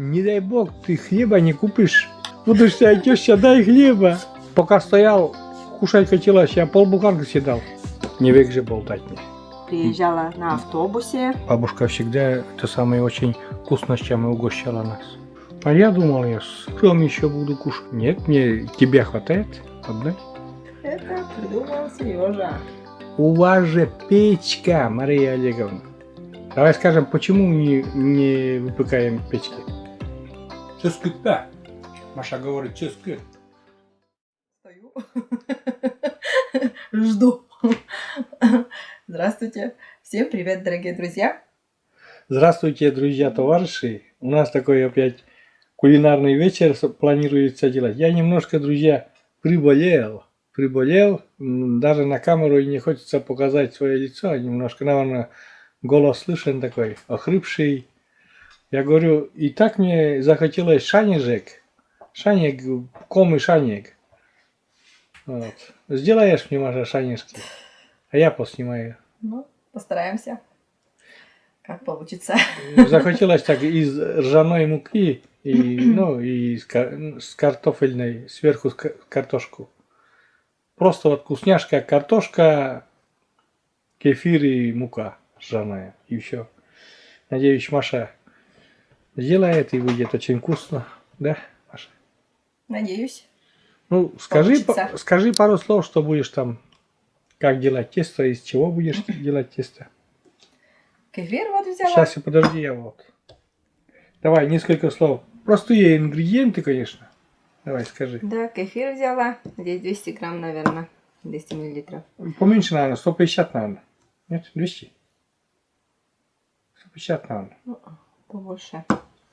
Не дай бог, ты хлеба не купишь. Будешь сказать, теща, дай хлеба. Пока стоял, кушать хотелось, я полбуханки съедал. Не век же болтать мне. Приезжала на автобусе. Бабушка всегда это самое очень вкусностями угощала нас. А я думал, я с сыром еще буду кушать. Нет, мне тебя хватает одной. Это придумал Сережа. У вас же печка, Мария Олеговна. Давай скажем, почему не выпекаем печки? Ческит, да. Маша говорит, ческит. Стою. Жду. Здравствуйте. Всем привет, дорогие друзья. Здравствуйте, друзья, товарищи. У нас такой опять кулинарный вечер планируется делать. Я немножко, друзья, приболел. Даже на камеру и не хочется показать свое лицо. Немножко, наверное, голос слышен такой, охрипший. Я говорю, и так мне захотелось шанежек. Шанек, ком и шанек. Вот. Сделаешь мне, Маша, шанежки, а я поснимаю. Ну, постараемся. Как получится. Захотелось так из ржаной муки и с картофельной, сверху картошку. Просто вот вкусняшка, картошка, кефир и мука ржаная. И все. Надеюсь, Маша сделает и будет очень вкусно. Да, Маша? Надеюсь. Ну, скажи пару слов, что будешь там, как делать тесто, из чего будешь делать тесто. Кефир вот взяла. Сейчас, подожди, я вот. Давай, несколько слов. Простые ингредиенты, конечно. Давай, скажи. Да, кефир взяла. Здесь 200 грамм, наверное. 200 миллилитров. Поменьше, наверное, 150, наверное. Нет, 200? 150, наверное. Ну, побольше.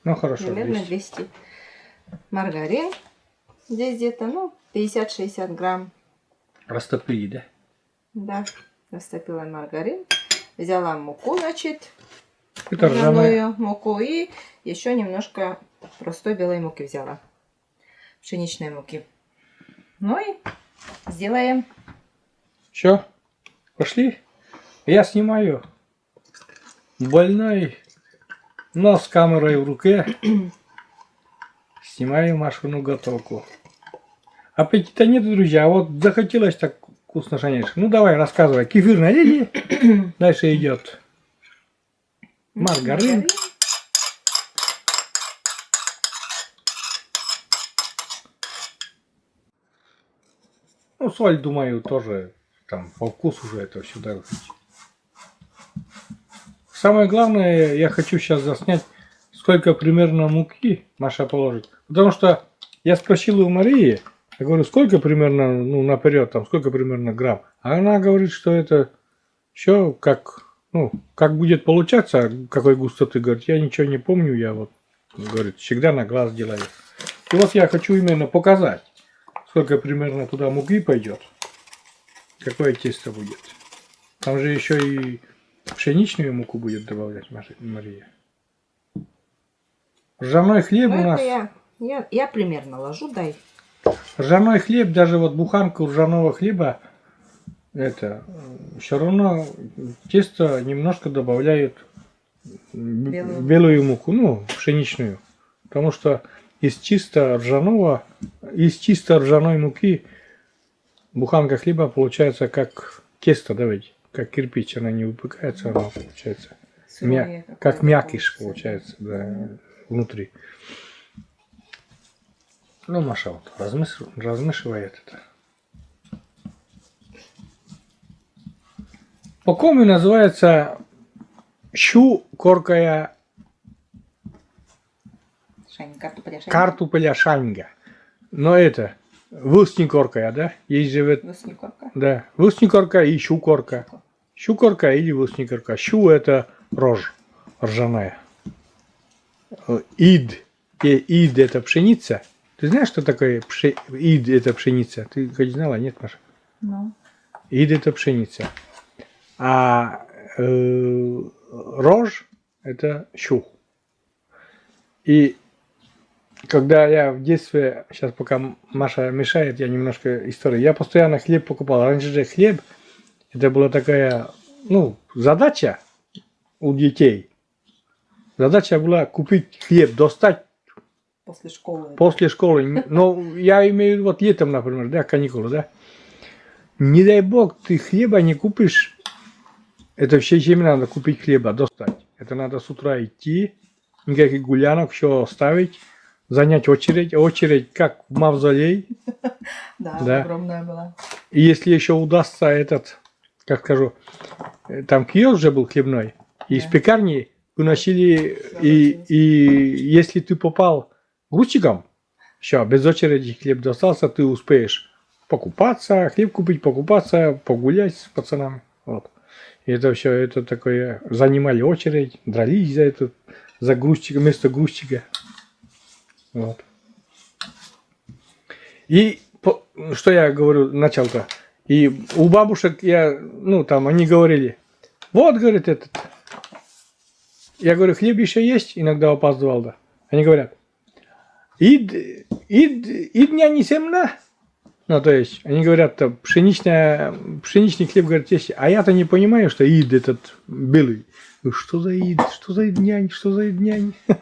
Ну, хорошо, Примерно 200. 200. Маргарин. Здесь где-то, ну, 50-60 грамм. Растопили, да? Да, растопила маргарин. Взяла муку, значит, Это ржаная. ржаную муку. И еще немножко простой белой муки взяла. Пшеничной муки. Ну и сделаем. Все, пошли. Я снимаю. Больной, но с камерой в руке. Снимаю Машину готовку. Аппетита нет, друзья. А вот захотелось так вкусно шанишь. Ну давай, рассказывай. Кефир налили. Дальше идет маргарин. Ну, соль, думаю, тоже там по вкусу уже это все добавить. Самое главное, я хочу сейчас заснять, сколько примерно муки Маша положит. Потому что я спросил у Марии, я говорю, сколько примерно, ну, наперед, там, сколько примерно грамм. А она говорит, что это все как, ну, как будет получаться, какой густоты, говорит, я ничего не помню, я вот, говорит, всегда на глаз делаю. И вот я хочу именно показать, сколько примерно туда муки пойдет, какое тесто будет. Там же еще и пшеничную муку будет добавлять Мария. Ржаной хлеб Ну, у нас. Я примерно ложу, дай. Ржаной хлеб, даже вот буханку ржаного хлеба, это все равно тесто немножко добавляют белую муку, ну, пшеничную. Потому что из чисто ржаной муки буханка хлеба получается как тесто, давайте, как кирпич, она не выпекается, она получается как мякиш получается, да, внутри. Ну, Маша вот размешивает это. По-кому называется щу коркая картупеля шаньга. Но это вусникоркая, да? Есть же Вусникорка. Да, вусникорка и щукорка. Щукорка или вусникорка. Щу это рожь ржаная. Ид это пшеница. Ты знаешь, что такое ид это пшеница? Ты хоть знала, нет, Маша? Ну. Ид это пшеница. А рожь это щу. И когда я в детстве, сейчас пока Маша мешает, я немножко историю. Я постоянно хлеб покупал. Раньше же хлеб, это была такая, ну, задача у детей. Задача была купить хлеб, достать После школы. После школы. Но я имею в виду вот летом, например, да, каникулы, да. Не дай бог, ты хлеба не купишь. Это все время надо купить хлеба, достать. Это надо с утра идти, никаких гулянок, все оставить, занять очередь. Очередь как в мавзолей. Да, огромная была. И если еще удастся этот, как скажу, там киоск же был хлебной, и из пекарни выносили, и если ты попал грузчиком, все, без очереди хлеб достался, ты успеешь покупаться, хлеб купить, покупаться, погулять с пацанами. Вот. И это все, это такое, занимали очередь, дрались за это, за грузчика, вместо грузчика. Вот. И что я говорю, начал-то. И у бабушек я, ну там, они говорили, вот, говорит, этот. Я говорю, хлеб еще есть? Иногда опаздывал, да. Они говорят, и дня не семна. Ну, то есть, они говорят, пшеничный хлеб, говорят, есть. А я-то не понимаю, что ид этот белый. Ну, что за ид? Что за иднянь? Что за иднянь? Ну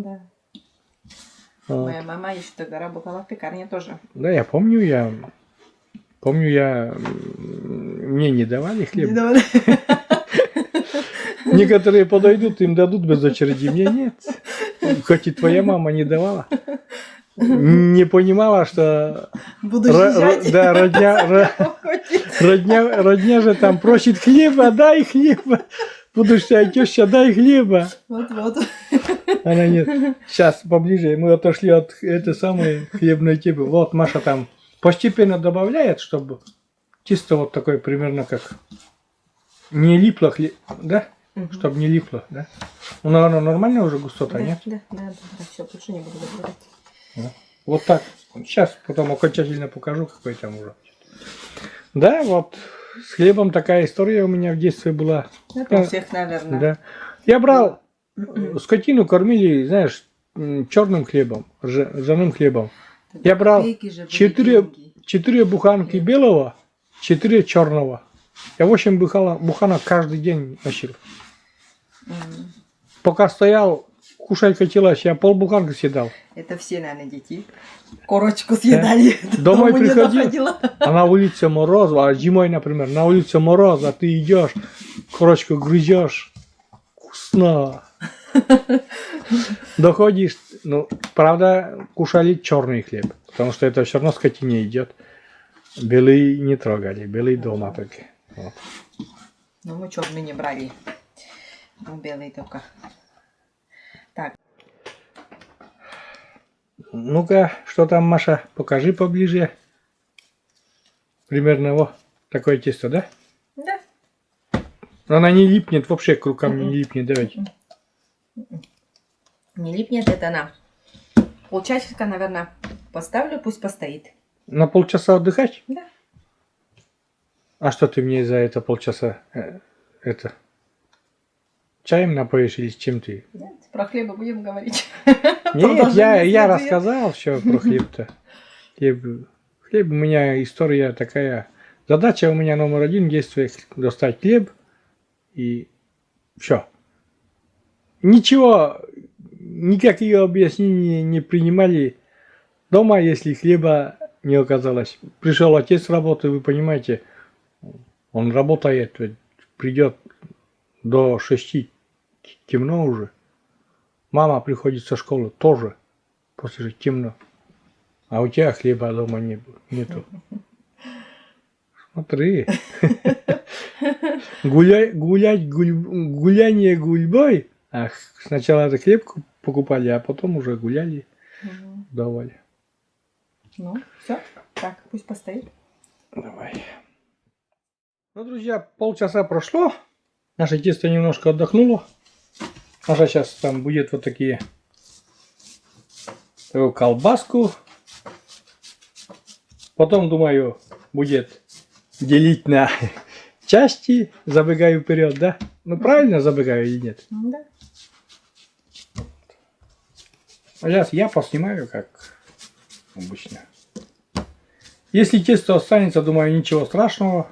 да. Вот. Моя мама еще тогда работала в пекарне тоже. Да, я помню, мне не давали хлеб. Не давали. Некоторые подойдут, им дадут без очереди, мне нет. Хоть и твоя мама не давала. Не понимала, что да, родня же там просит хлеба, дай хлеба. Будущая теща, дай хлеба. Вот. Она нет. Сейчас поближе. Мы отошли от этой самой хлебной темы. Вот Маша там постепенно добавляет, чтобы чисто вот такой примерно как не липло хлеб, да? Чтобы не липло, да? Ну, наверное, нормальная уже густота, нет? Да, все, больше не буду добавлять. Да. Вот так. Сейчас потом окончательно покажу, какой там уже. Да, вот с хлебом такая история у меня в детстве была. Это у всех, наверное. Да. Я брал скотину, кормили, знаешь, черным хлебом, ржаным хлебом. Я брал 4 буханки белого, 4 черного. Я 8 буханок каждый день носил. Пока стоял, кушать хотелось, я полбуханки съедал. Это все, наверное, дети. Корочку съедали. Домой приходил, а на улице мороз, а зимой, например, на улице мороз, а ты идешь, корочку грызешь. Вкусно. Доходишь, ну, правда, кушали черный хлеб, потому что это все равно скотине идет. Белый не трогали, белый дома только. Вот. Но мы черный не брали. Ну, белый только. Так. Ну-ка, что там, Маша, покажи поближе. Примерно вот такое тесто, да? Да. Она не липнет, вообще к рукам не липнет, давайте. Не липнет, это она. Полчасика, наверное, поставлю, пусть постоит. На полчаса отдыхать? Да. А что ты мне за это полчаса чаем напоишь или с чем ты? Нет, про хлеба будем говорить. Нет, я рассказал все про хлеб-то. Хлеб у меня история такая. Задача у меня номер 1 в детстве достать хлеб и все. Ничего, никакие объяснения не принимали дома, если хлеба не оказалось. Пришел отец с работы, вы понимаете, он работает, придет до 6, темно уже. Мама приходит со школы, тоже после темно. А у тебя хлеба дома нету. Смотри. Гуляние гульбой. Ах, сначала это хлеб покупали, а потом уже гуляли, давали. Ну, все. Так, пусть постоит. Давай. Ну, друзья, полчаса прошло. Наше тесто немножко отдохнуло. Маша сейчас там будет вот такую колбаску. Потом, думаю, будет делить на части. Забегаю вперед, да? Ну, правильно забегаю или нет? Да. А сейчас я поснимаю, как обычно. Если тесто останется, думаю, ничего страшного.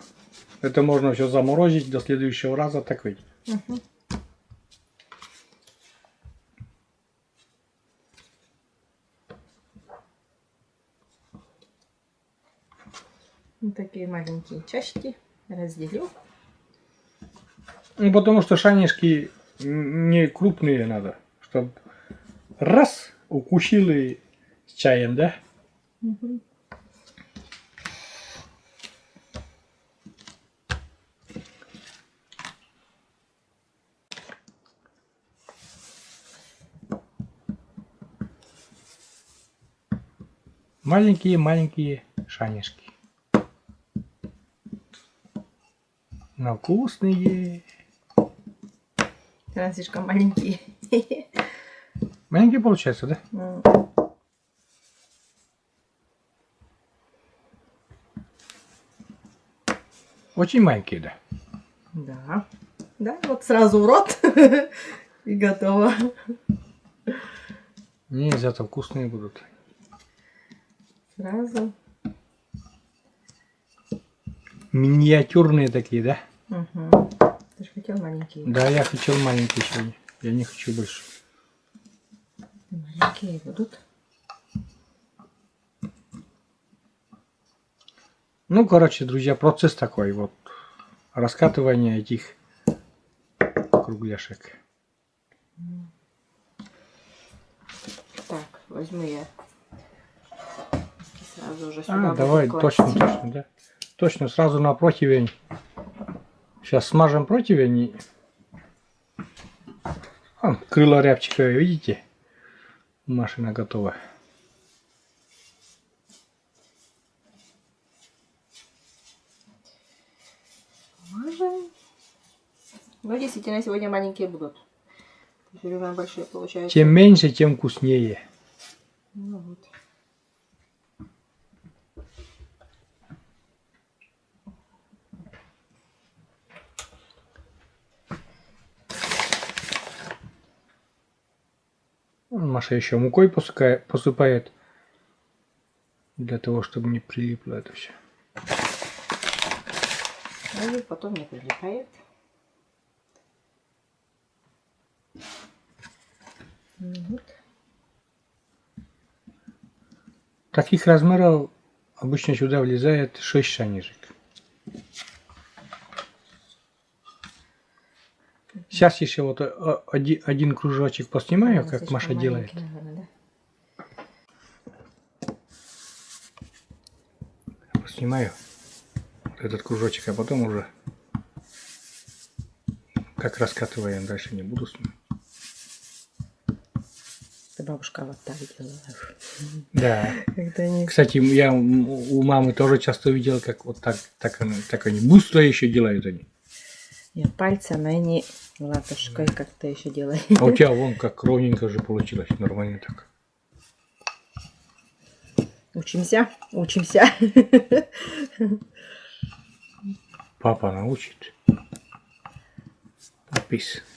Это можно все заморозить до следующего раза, так ведь. Вот такие маленькие чашки разделю. Ну, потому что шанишки не крупные надо, чтобы раз укусили с чаем, да? Угу. Маленькие-маленькие шанишки. Но вкусные. Она слишком маленькие. Маленькие получаются, да? Очень маленькие, да. Да. Да, вот сразу в рот и готово. Не, зато вкусные будут. Сразу. Миниатюрные такие, да? Угу. Ты же хотел маленькие. Да, я хотел маленькие сегодня. Я не хочу больше. Маленькие будут. Ну, короче, друзья, процесс такой вот. Раскатывание этих кругляшек. Так, возьму я. Сразу уже сюда буду Давай, класть. точно, да. Точно, сразу на противень. Сейчас смажем противень. И... крыло рябчиковое, видите? Машина готова. Мажем. Ну, действительно, сегодня маленькие будут. Все время большие получаются. Чем меньше, тем вкуснее. Ну, вот. Маша еще мукой посыпает. Для того, чтобы не прилипло это все. Ну, и потом не прилипает. Вот. Таких размеров обычно сюда влезает 6 шанишек. Сейчас еще вот один кружочек поснимаю, как Слишком Маша делает. маленький, наверное, да? Поснимаю вот этот кружочек, а потом уже как раскатываем, дальше не буду снимать. Это бабушка вот так делала. Да. Когда они... Кстати, я у мамы тоже часто видел, как вот так они быстро еще делают они. Я пальцем, а они латышкой как-то еще делают. А у тебя вон как ровненько же получилось, нормально так. Учимся, учимся. Папа научит.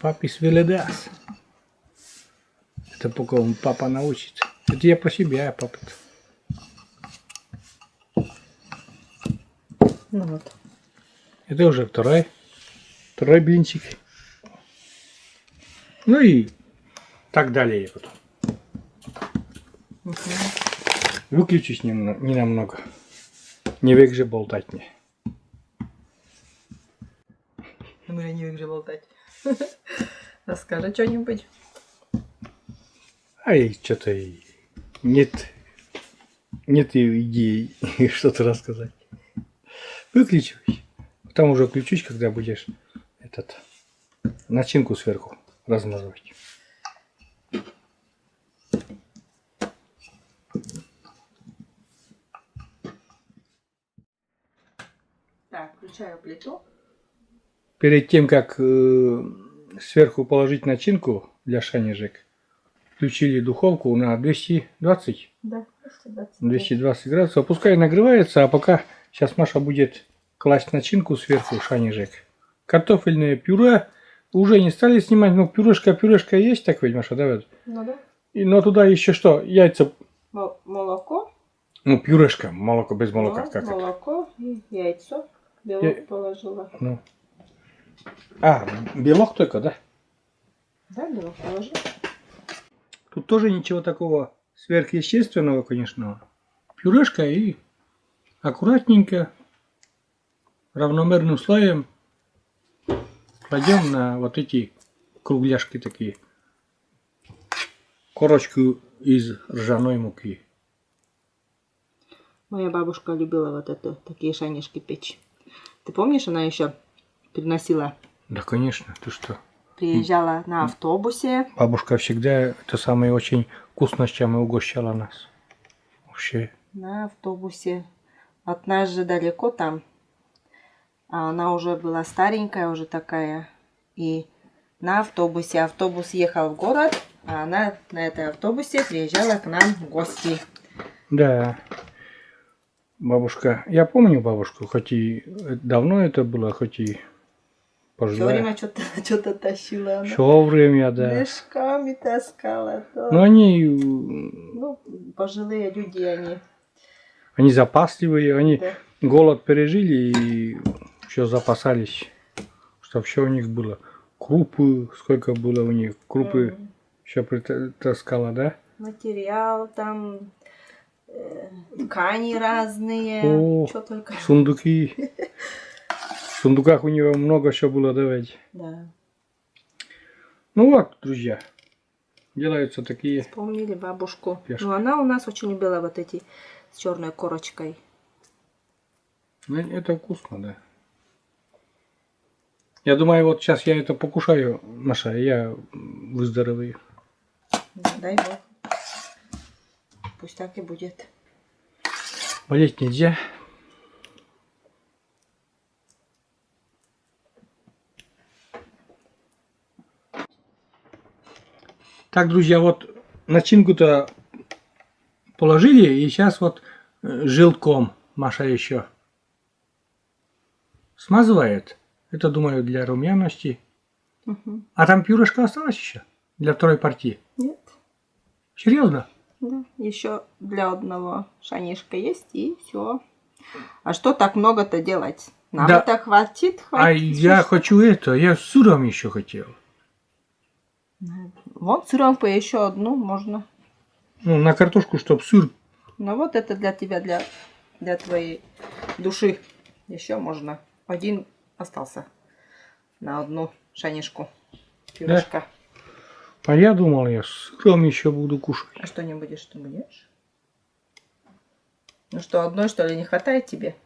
Папис веледас. Это пока он папа научит. Это я про себя, папа-то. Ну вот. Это уже второй блинчик. Ну и так далее потом. Угу. Выключусь ненамного. Не век же болтать мне. Мы не век же болтать. Расскажи что-нибудь. Ай, что-то нет идеи что-то рассказать. Выключусь. Там уже включусь, когда будешь начинку сверху размазывать. Так, включаю плиту. Перед тем, как сверху положить начинку для шанежек, включили духовку на 220. Да, 220 градусов. Пускай нагревается, а пока сейчас Маша будет класть начинку сверху шанежек. Картофельное пюре уже не стали снимать, но пюрешка есть, так ведь, Маша, да? Ну да. Но туда еще что? Яйца. Молоко. Ну, пюрешка, молоко без молока. Ну, как молоко и яйцо. Белок положила. Ну. Белок только, да? Да, белок положила. Тут тоже ничего такого сверхъестественного, конечно. Пюрешка и аккуратненько равномерным слоем кладем на вот эти кругляшки такие. Корочку из ржаной муки. Моя бабушка любила вот это, такие шанишки печь. Ты помнишь, она еще приносила, Да, конечно, ты что? приезжала на автобусе. Бабушка всегда это самое очень вкусностями угощала нас. Вообще. На автобусе. От нас же далеко там. А она уже была старенькая, уже такая. И на автобусе. Автобус ехал в город, а она на этой автобусе приезжала к нам в гости. Да. Бабушка, я помню бабушку, хоть и давно это было, хоть и Все пожилая. время что-то тащила. Она. Все время, да. Мешками таскала. То. Но они Ну, пожилые люди Они запасливые, они Да. голод пережили и все запасались, чтобы все у них было. Крупы, сколько было у них, крупы все притаскала, да? Материал там, ткани разные, О, что только. сундуки. В сундуках у него много что было давать. Да. Ну вот, друзья, делаются такие. Вспомнили бабушку. Пешки. Ну, она у нас очень любила вот эти с черной корочкой. Ну, это вкусно, да. Я думаю, вот сейчас я это покушаю, Маша, и я выздоровею. Да, дай бог. Пусть так и будет. Болеть нельзя. Так, друзья, вот начинку-то положили, и сейчас вот желтком Маша еще смазывает. Это, думаю, для румяности. Угу. А там пюрешка осталась еще для второй партии. Нет. Серьезно? Да. Еще для одного шанишка есть и все. А что так много-то делать? Нам Да. это хватит? А я хочу это, я с сыром еще хотел. Вот сыромку еще одну можно. Ну, на картошку, чтоб сыр. Ну вот это для тебя, для твоей души. Еще можно. Один остался на одну шанишку. Пюрешка. А я думал, я с сыром еще буду кушать. А что не будешь, что будешь? Ну что, одной что ли не хватает тебе?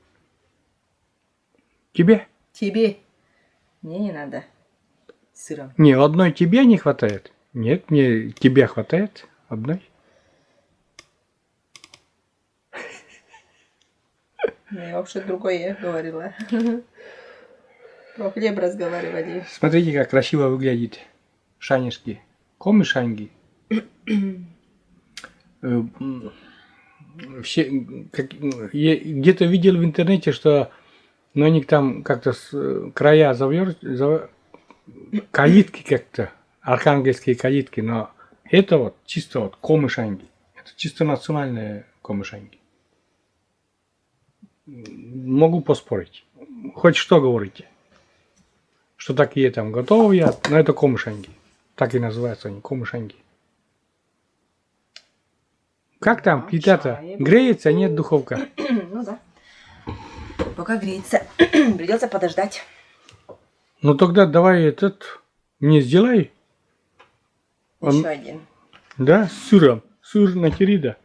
Тебе? Тебе. Мне не надо. С сыром. Не, одной тебе не хватает. Нет, мне тебе хватает одной. Я вообще другое говорила. Про хлеб разговаривали. Смотрите, как красиво выглядит шанишки. Комишанги. Все, где-то видел в интернете, что но они там как-то края калитки как-то, архангельские калитки, но это вот чисто вот комышанги. Это чисто национальные комышанги. Могу поспорить. Хоть что говорите. Что такие там готовые, но это комышанги. Так и называются они, комышанги. Как там плита-то? Греется, нет духовка? Ну да. Пока греется. Придется подождать. Ну тогда давай этот мне сделай. Еще один. Да, с сыром. Сыр натери, да.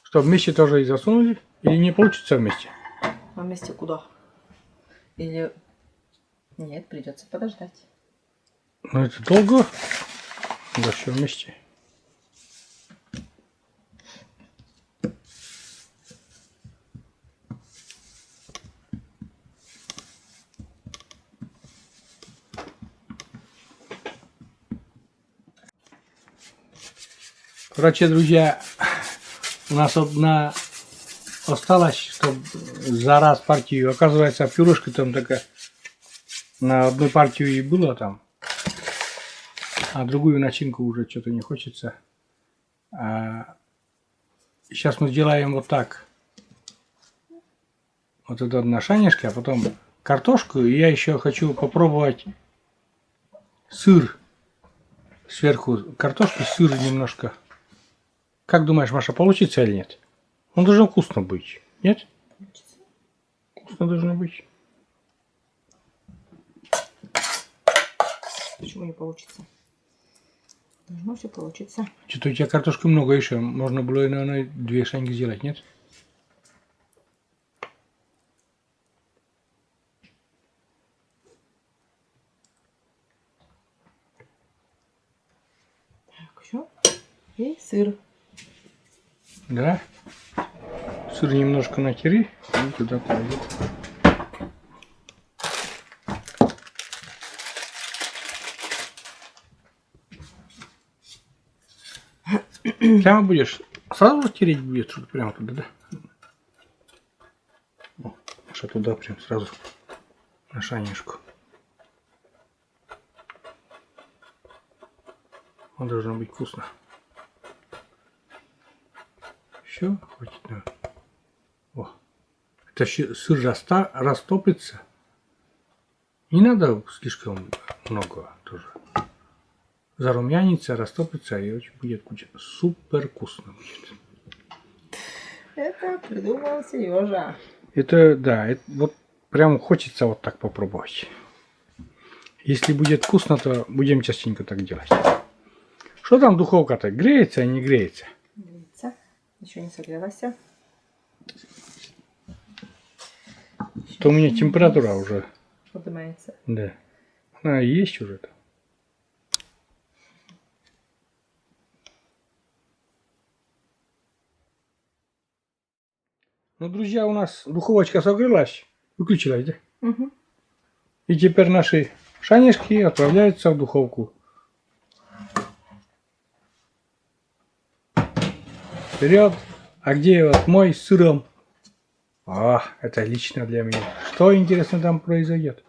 Что, вместе тоже и засунули? Или не получится вместе? А вместе куда? Или... Нет, придется подождать. Ну это долго. Да все вместе. Короче, друзья, у нас одна осталась, чтобы за раз партию. Оказывается, пюрешка там такая на одну партию и было там. А другую начинку уже что-то не хочется. Сейчас мы сделаем вот так. Вот это одна шанишка, а потом картошку. И я еще хочу попробовать сыр. Сверху картошки, сыр немножко. Как думаешь, Маша, получится или нет? Он должен вкусно быть. Нет? Вкусно должно быть. Почему не получится? Должно все получиться. Что-то у тебя картошки много еще. Можно было, наверное, 2 шанги сделать, нет? Так, все. И сыр. Да. Сыр немножко натери и туда клади. Прямо будешь? Сразу тереть будет, что прямо туда, да? О, Маша туда прям сразу на шанишку. Он должно быть вкусно. Все, хватит, наверное. О, это сыр растопится. Не надо слишком много тоже. Зарумянится, растопится и очень будет супер вкусно будет. Это придумал Сережа. Это, да, вот прям хочется вот так попробовать. Если будет вкусно, то будем частенько так делать. Что там духовка-то? Греется и не греется? Греется. Еще не согрелась. То у меня температура уже. Поднимается. Да. Она есть уже там. Ну, друзья, у нас духовочка согрелась. Выключилась, да? Угу. И теперь наши шанишки отправляются в духовку. Вперед! А где вот мой с сыром? Это лично для меня. Что интересно там произойдет?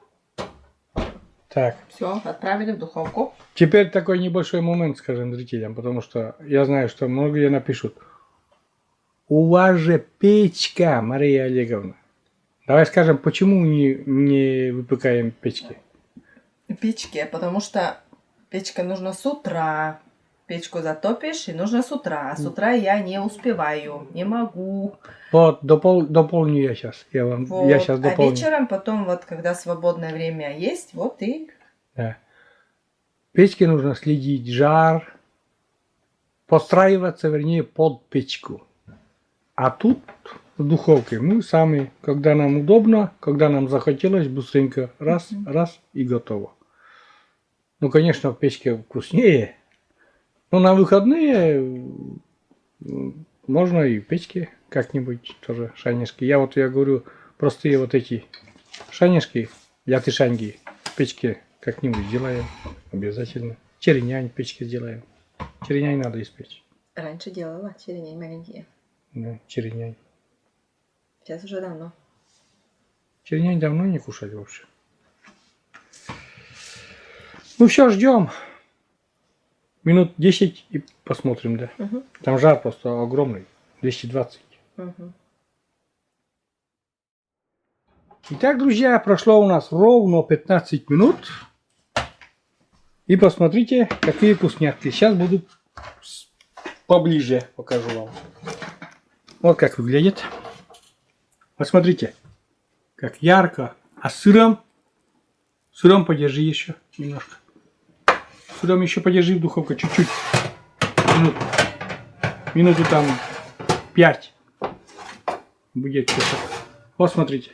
Так. Все, отправили в духовку. Теперь такой небольшой момент, скажем, зрителям, потому что я знаю, что многие напишут. У вас же печка, Мария Олеговна. Давай скажем, почему не выпекаем печки? Печки, потому что печка нужна с утра. Печку затопишь, и нужно с утра. С утра я не успеваю, не могу. Вот, дополню я сейчас. Вот. Я сейчас дополню. А вечером потом, вот когда свободное время есть, вот и... Да. Печке нужно следить жар, подстраиваться, вернее, под печку. А тут в духовке мы сами, когда нам удобно, когда нам захотелось, быстренько раз и готово. Ну, конечно, в печке вкуснее. Но на выходные можно и в печке как-нибудь тоже шанишки. Я говорю, простые вот эти шанишки, ятышанги в печке как-нибудь сделаем обязательно. Черенянь в печке сделаем. Черенянь надо испечь. Раньше делала череней маленькие. Да, черенянь. Сейчас уже давно. Черенянь давно не кушать вообще. Ну все, ждем. Минут 10 и посмотрим, да. Угу. Там жар просто огромный. 220. Угу. Итак, друзья, прошло у нас ровно 15 минут. И посмотрите, какие вкусняшки. Сейчас буду поближе покажу вам. Вот как выглядит. Посмотрите, как ярко. А сыром подержи еще немножко. Сыром еще подержи в духовке чуть-чуть. Минуту там 5. Будет все. Вот смотрите.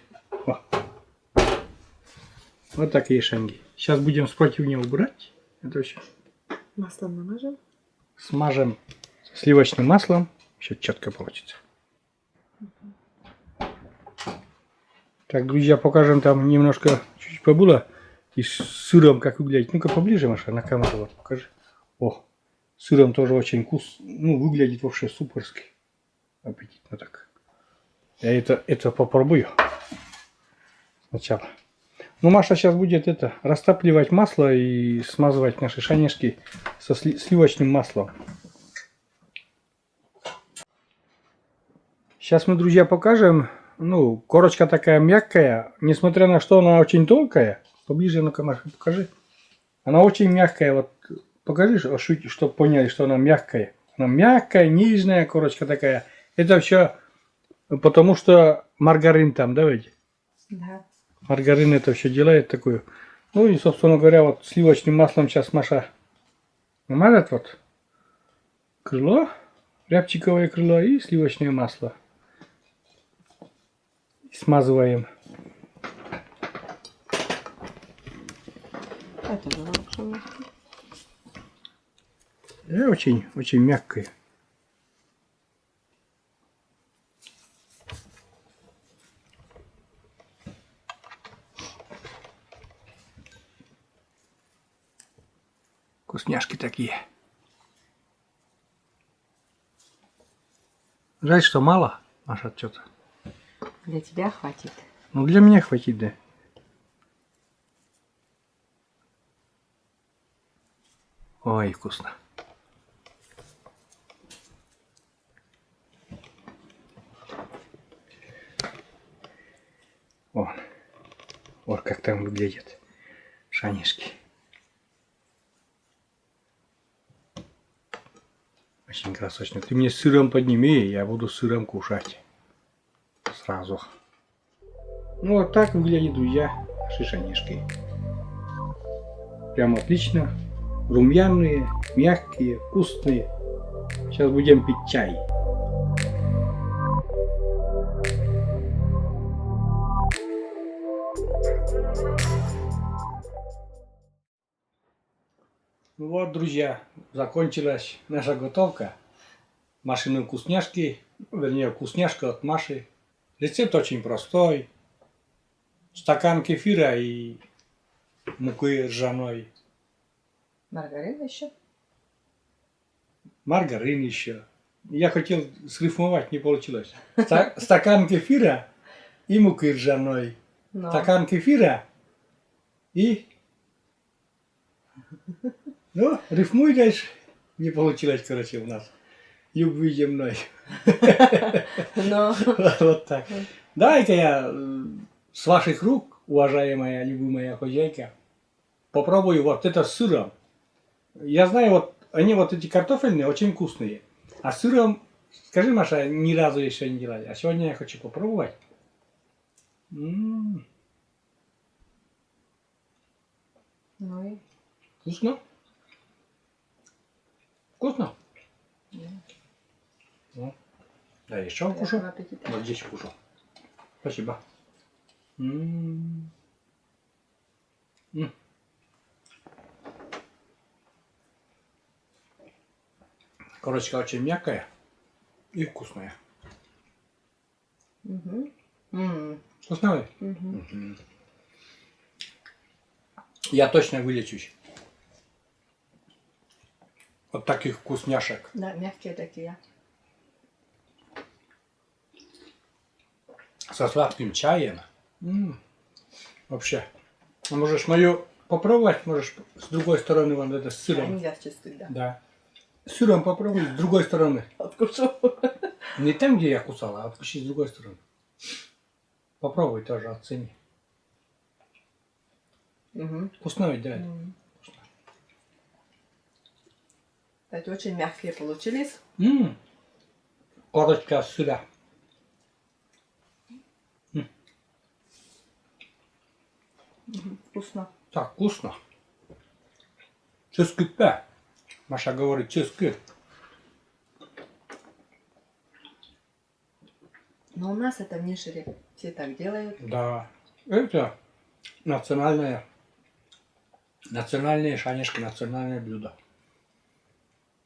Вот такие шанги. Сейчас будем с противня убрать. Это все. Маслом намажем. Смажем сливочным маслом. Еще четко получится. Так, друзья, покажем там немножко чуть побыло. И с сыром как выглядит. Ну-ка поближе, Маша, на камеру вот покажи. О, сыром тоже очень вкусно. Ну, выглядит вообще суперски. Аппетитно так. Я это попробую. Сначала. Ну, Маша сейчас будет растапливать масло и смазывать наши шанишки со сливочным маслом. Сейчас мы, друзья, покажем. Ну, корочка такая мягкая. Несмотря на что она очень тонкая. Поближе, ну-ка, Маша, покажи. Она очень мягкая. Вот покажи, чтобы поняли, что она мягкая. Она мягкая, нежная корочка такая. Это все потому, что маргарин там, давайте. Да. Маргарин это все делает такую. Ну и, собственно говоря, вот сливочным маслом сейчас Маша намажет вот крыло, рябчиковое крыло и сливочное масло. И смазываем. Это было лучше мягкое. И очень, очень мягкое. Вкусняшки такие. Жаль, что мало, Маша, что-то. Для тебя хватит. Ну, для меня хватит, да. Ой, вкусно. Вон. Вот как там выглядят шанишки. Очень красочно. Ты мне с сыром подними, я буду с сыром кушать. Сразу. Ну вот так выглядят, друзья, шишанишки. Прям отлично. Румяные, мягкие, вкусные. Сейчас будем пить чай. Ну вот, друзья, закончилась наша готовка. Машины вкусняшки, вернее, вкусняшка от Маши. Рецепт очень простой. Стакан кефира и муки ржаной. Маргарин еще? Маргарин еще. Я хотел срифмовать, не получилось. Стакан кефира и муки ржаной. Но. Стакан кефира и... Ну, рифмуй дальше. Не получилось, короче, у нас. Любви земной. Но. Вот так. Давайте я с ваших рук, уважаемая, любимая хозяйка, попробую вот это с сыром. Я знаю, вот они вот эти картофельные очень вкусные. А с сыром, скажи, Маша, ни разу еще не делали. А сегодня я хочу попробовать. Ну и Вкусно? Вкусно? да. Ну, да, еще кушу. Приятного аппетита. Вот здесь кушу. Спасибо. Корочка очень мягкая и вкусная. Угу. Вкусная? Угу. Я точно вылечусь от таких вкусняшек. Да, мягкие такие. Со сладким чаем. Вообще. А можешь мою попробовать, можешь с другой стороны вон это с сыром. Нельзя чувствовать, да. Да. С сыром попробуй с другой стороны. Откушу. Не там, где я кусала, а откуси с другой стороны. Попробуй тоже, оцени. Угу. Вкусно ведь, да? Кстати, очень мягкие получились. Корочка сыра. Вкусно. Так, вкусно. Ческипе. Маша говорит чески. Но у нас это в Нишере все так делают. Да. Это национальные шанишки, национальное блюдо.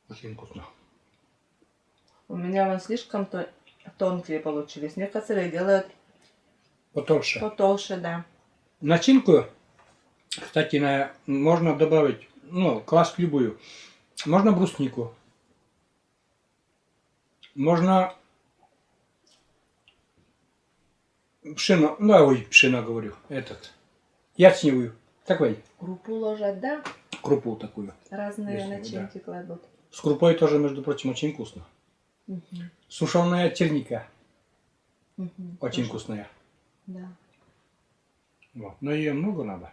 Очень вкусно. У меня вон слишком тонкие получились. Некоторые делают Потолще. потолще, да. Начинку, кстати, можно добавить, ну, класть любую. Можно бруснику. Можно пшено, пшено говорю, ячневую, такой, Крупу ложат, да? крупу такую. Разные Ячневую, начинки кладут. С крупой тоже, между прочим, очень вкусно. Угу. Сушеная черника, Угу. очень Тоже. вкусная. Да. Вот. Но ее много надо.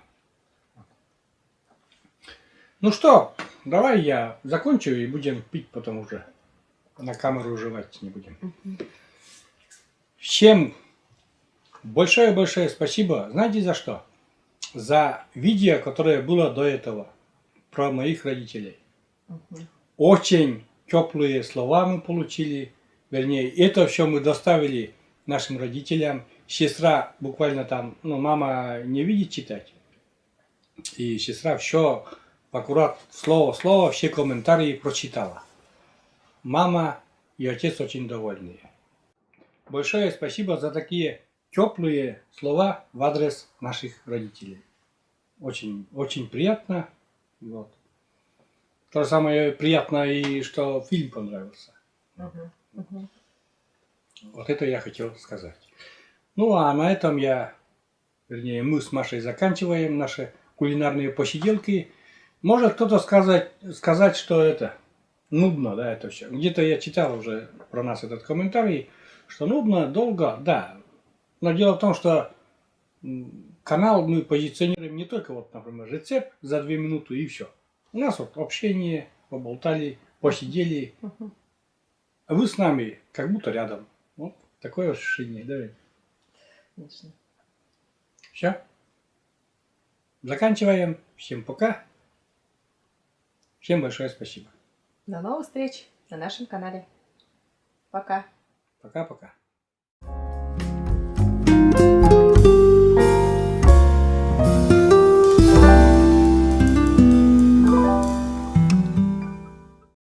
Ну что, давай я закончу и будем пить потом уже. На камеру жевать не будем. Угу. Всем большое-большое спасибо. Знаете за что? За видео, которое было до этого про моих родителей. Очень теплые слова мы получили. Вернее, это все мы доставили нашим родителям. Сестра буквально там, ну, мама не видит читать. И сестра все аккурат, слово в слово, все комментарии прочитала. Мама и отец очень довольны. Большое спасибо за такие теплые слова в адрес наших родителей. Очень, очень приятно. Вот. То же самое приятно и что фильм понравился. Вот это я хотел сказать. Ну а на этом вернее, мы с Машей заканчиваем наши кулинарные посиделки. Может кто-то сказать, что это нудно, да, это все. Где-то я читал уже про нас этот комментарий, что нудно, долго, да. Но дело в том, что канал мы позиционируем не только вот, например, рецепт за 2 минуты и все. У нас вот общение, поболтали, посидели. А вы с нами как будто рядом. Вот такое ощущение, да? Конечно. Все. Заканчиваем. Всем пока. Всем большое спасибо. До новых встреч на нашем канале. Пока. Пока-пока.